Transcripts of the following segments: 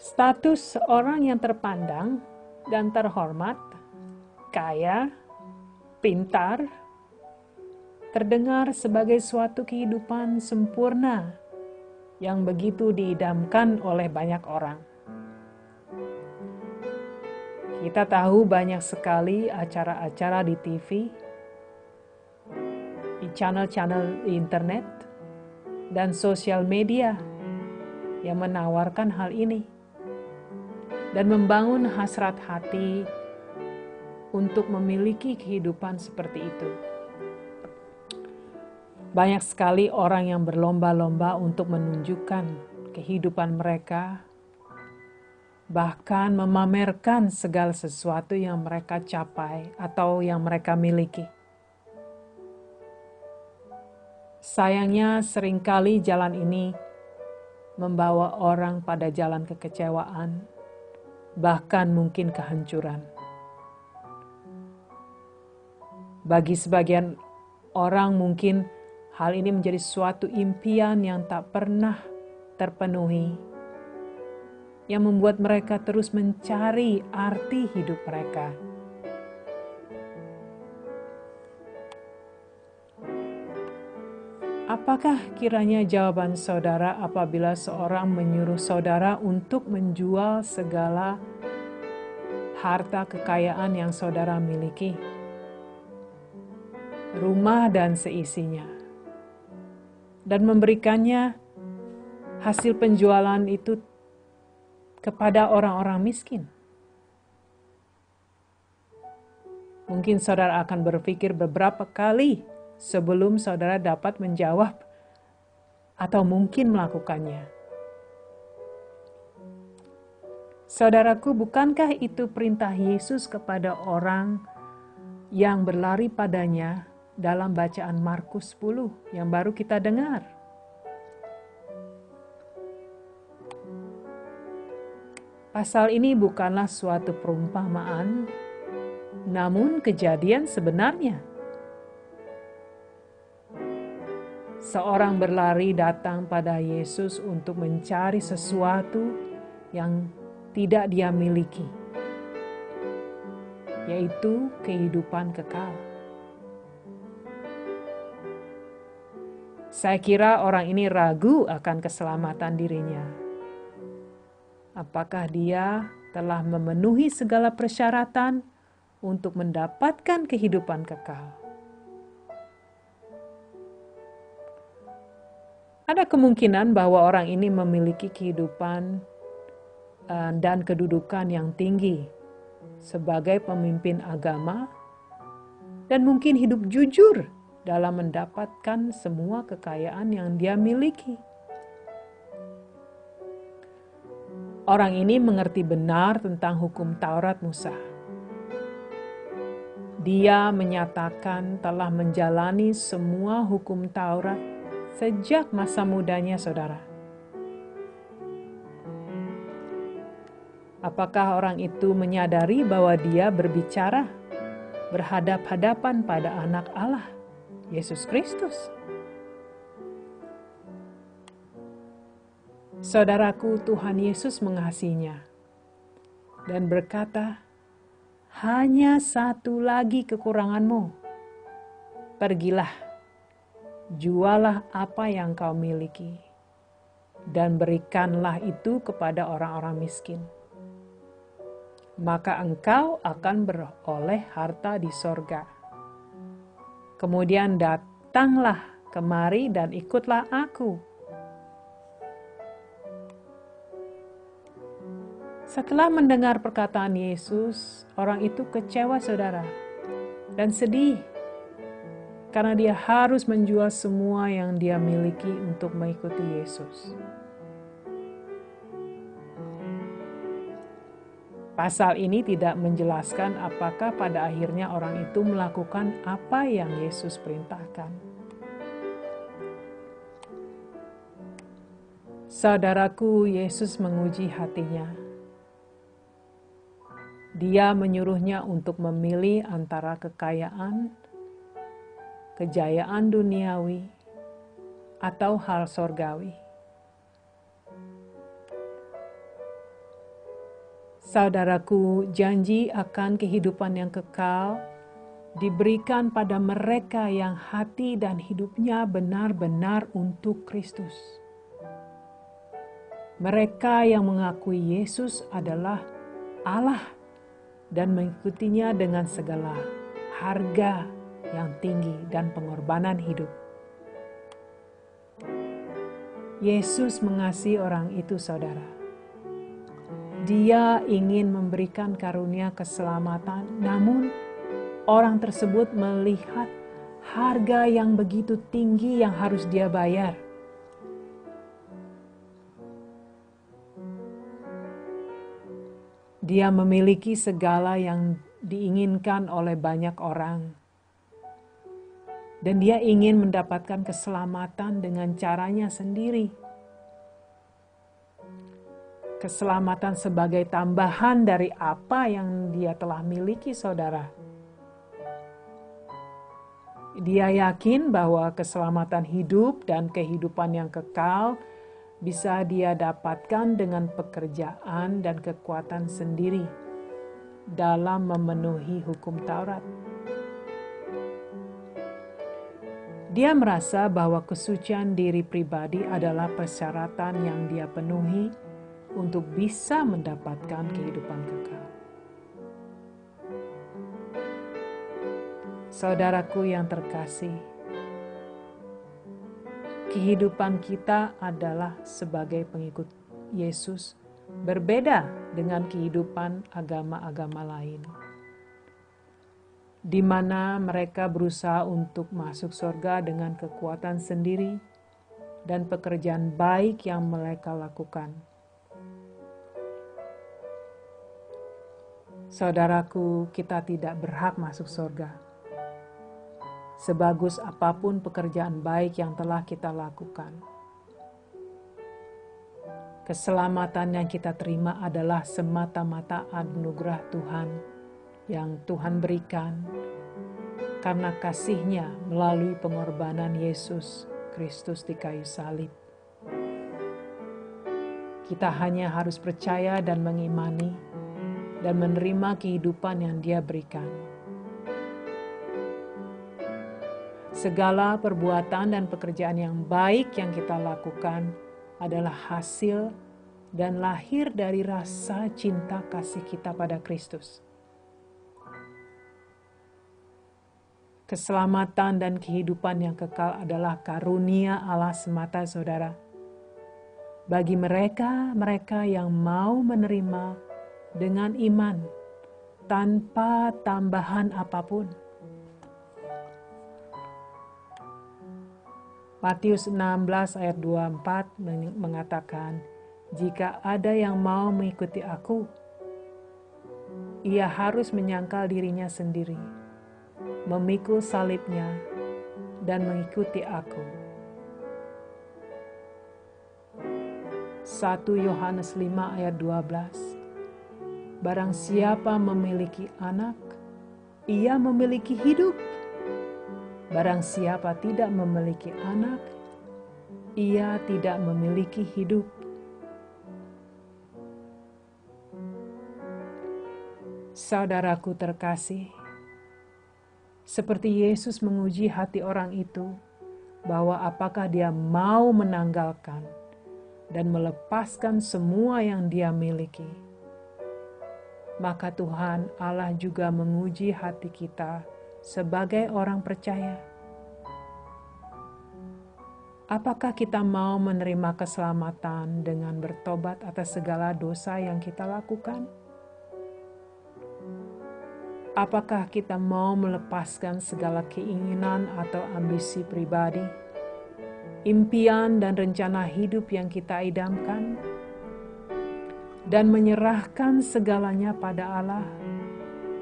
Status seorang yang terpandang dan terhormat, kaya, pintar, terdengar sebagai suatu kehidupan sempurna yang begitu diidamkan oleh banyak orang. Kita tahu banyak sekali acara-acara di TV, di channel-channel di internet, dan sosial media yang menawarkan hal ini dan membangun hasrat hati untuk memiliki kehidupan seperti itu. Banyak sekali orang yang berlomba-lomba untuk menunjukkan kehidupan mereka, bahkan memamerkan segala sesuatu yang mereka capai atau yang mereka miliki. Sayangnya seringkali jalan ini membawa orang pada jalan kekecewaan, bahkan mungkin kehancuran. Bagi sebagian orang mungkin hal ini menjadi suatu impian yang tak pernah terpenuhi, yang membuat mereka terus mencari arti hidup mereka. Apakah kiranya jawaban saudara apabila seorang menyuruh saudara untuk menjual segala harta kekayaan yang saudara miliki, rumah dan seisinya, dan memberikannya hasil penjualan itu kepada orang-orang miskin? Mungkin saudara akan berpikir beberapa kali sebelum saudara dapat menjawab atau mungkin melakukannya. Saudaraku, bukankah itu perintah Yesus kepada orang yang berlari padanya dalam bacaan Markus 10 yang baru kita dengar? Pasal ini bukanlah suatu perumpamaan, namun kejadian sebenarnya. Seorang berlari datang pada Yesus untuk mencari sesuatu yang tidak dia miliki, yaitu kehidupan kekal. Saya kira orang ini ragu akan keselamatan dirinya. Apakah dia telah memenuhi segala persyaratan untuk mendapatkan kehidupan kekal? Ada kemungkinan bahwa orang ini memiliki kehidupan dan kedudukan yang tinggi sebagai pemimpin agama dan mungkin hidup jujur dalam mendapatkan semua kekayaan yang dia miliki. Orang ini mengerti benar tentang hukum Taurat Musa. Dia menyatakan telah menjalani semua hukum Taurat sejak masa mudanya, saudara. Apakah orang itu menyadari bahwa dia berbicara berhadap-hadapan pada Anak Allah, Yesus Kristus? Saudaraku, Tuhan Yesus mengasihinya dan berkata, "Hanya satu lagi kekuranganmu. Pergilah, jualah apa yang kau miliki, dan berikanlah itu kepada orang-orang miskin. Maka engkau akan beroleh harta di sorga. Kemudian datanglah kemari dan ikutlah aku." Setelah mendengar perkataan Yesus, orang itu kecewa, saudara, dan sedih karena dia harus menjual semua yang dia miliki untuk mengikuti Yesus. Pasal ini tidak menjelaskan apakah pada akhirnya orang itu melakukan apa yang Yesus perintahkan. Saudaraku, Yesus menguji hatinya. Dia menyuruhnya untuk memilih antara kekayaan, kejayaan duniawi, atau hal sorgawi. Saudaraku, janji akan kehidupan yang kekal diberikan pada mereka yang hati dan hidupnya benar-benar untuk Kristus. Mereka yang mengakui Yesus adalah Allah dan mengikutinya dengan segala harga yang tinggi dan pengorbanan hidup. Yesus mengasihi orang itu, saudara. Dia ingin memberikan karunia keselamatan, namun orang tersebut melihat harga yang begitu tinggi yang harus dia bayar. Dia memiliki segala yang diinginkan oleh banyak orang. Dan dia ingin mendapatkan keselamatan dengan caranya sendiri. Keselamatan sebagai tambahan dari apa yang dia telah miliki, saudara. Dia yakin bahwa keselamatan hidup dan kehidupan yang kekal bisa dia dapatkan dengan pekerjaan dan kekuatan sendiri dalam memenuhi hukum Taurat. Dia merasa bahwa kesucian diri pribadi adalah persyaratan yang dia penuhi untuk bisa mendapatkan kehidupan kekal. Saudaraku yang terkasih, kehidupan kita adalah sebagai pengikut Yesus berbeda dengan kehidupan agama-agama lain, di mana mereka berusaha untuk masuk surga dengan kekuatan sendiri dan pekerjaan baik yang mereka lakukan. Saudaraku, kita tidak berhak masuk surga. Sebagus apapun pekerjaan baik yang telah kita lakukan. Keselamatan yang kita terima adalah semata-mata anugerah Tuhan yang Tuhan berikan karena kasih-Nya melalui pengorbanan Yesus Kristus di kayu salib. Kita hanya harus percaya dan mengimani dan menerima kehidupan yang Dia berikan. Segala perbuatan dan pekerjaan yang baik yang kita lakukan adalah hasil dan lahir dari rasa cinta kasih kita pada Kristus. Keselamatan dan kehidupan yang kekal adalah karunia Allah semata, saudara. Bagi mereka yang mau menerima dengan iman, tanpa tambahan apapun. Matius 16 ayat 24 mengatakan, jika ada yang mau mengikuti aku, ia harus menyangkal dirinya sendiri, memikul salibnya, dan mengikuti aku. 1 Yohanes 5 ayat 12. Barang siapa memiliki anak, ia memiliki hidup. Barang siapa tidak memiliki anak, ia tidak memiliki hidup. Saudaraku terkasih, seperti Yesus menguji hati orang itu, bahwa apakah dia mau menanggalkan dan melepaskan semua yang dia miliki. Maka Tuhan Allah juga menguji hati kita sebagai orang percaya. Apakah kita mau menerima keselamatan dengan bertobat atas segala dosa yang kita lakukan? Apakah kita mau melepaskan segala keinginan atau ambisi pribadi, impian dan rencana hidup yang kita idamkan, dan menyerahkan segalanya pada Allah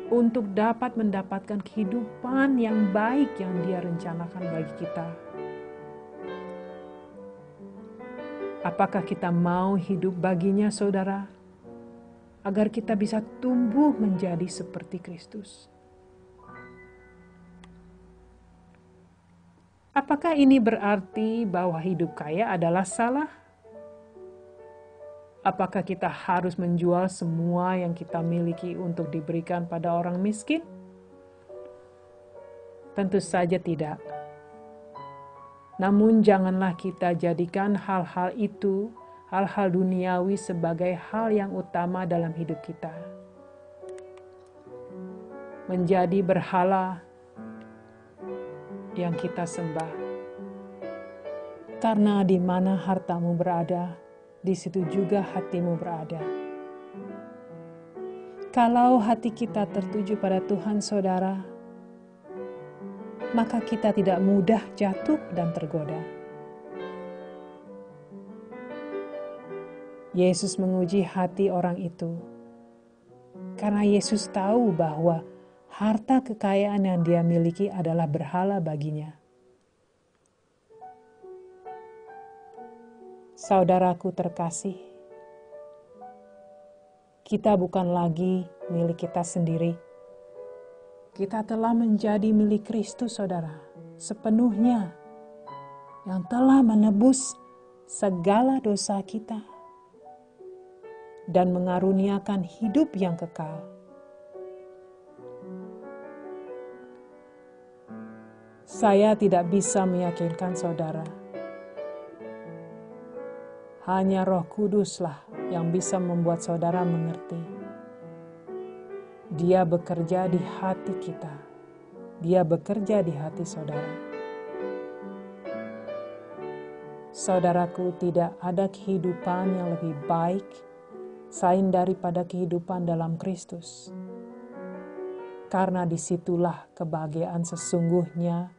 untuk dapat mendapatkan kehidupan yang baik yang Dia rencanakan bagi kita? Apakah kita mau hidup baginya, saudara, agar kita bisa tumbuh menjadi seperti Kristus? Apakah ini berarti bahwa hidup kaya adalah salah? Apakah kita harus menjual semua yang kita miliki untuk diberikan pada orang miskin? Tentu saja tidak. Namun janganlah kita jadikan hal-hal itu, hal-hal duniawi sebagai hal yang utama dalam hidup kita. Menjadi berhala yang kita sembah. Karena di mana hartamu berada, di situ juga hatimu berada. Kalau hati kita tertuju pada Tuhan, saudara, maka kita tidak mudah jatuh dan tergoda. Yesus menguji hati orang itu, karena Yesus tahu bahwa harta kekayaan yang dia miliki adalah berhala baginya. Saudaraku terkasih, kita bukan lagi milik kita sendiri. Kita telah menjadi milik Kristus, saudara, sepenuhnya, yang telah menebus segala dosa kita dan mengaruniakan hidup yang kekal. Saya tidak bisa meyakinkan saudara. Hanya Roh Kuduslah yang bisa membuat saudara mengerti. Dia bekerja di hati kita. Dia bekerja di hati saudara. Saudaraku, tidak ada kehidupan yang lebih baik selain daripada kehidupan dalam Kristus. Karena disitulah kebahagiaan sesungguhnya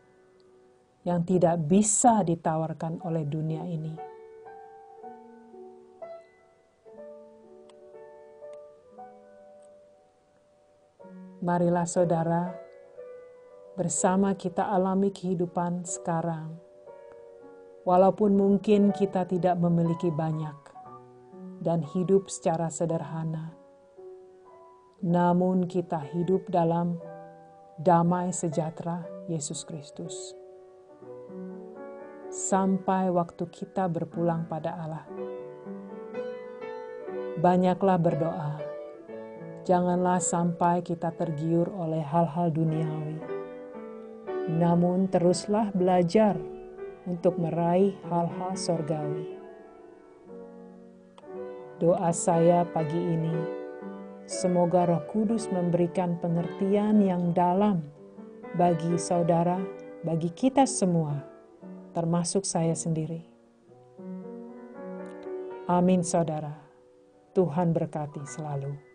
yang tidak bisa ditawarkan oleh dunia ini. Marilah saudara, bersama kita alami kehidupan sekarang. Walaupun mungkin kita tidak memiliki banyak dan hidup secara sederhana, namun kita hidup dalam damai sejahtera Yesus Kristus. Sampai waktu kita berpulang pada Allah. Banyaklah berdoa. Janganlah sampai kita tergiur oleh hal-hal duniawi. Namun teruslah belajar untuk meraih hal-hal sorgawi. Doa saya pagi ini, semoga Roh Kudus memberikan pengertian yang dalam bagi saudara, bagi kita semua, termasuk saya sendiri. Amin, saudara. Tuhan berkati selalu.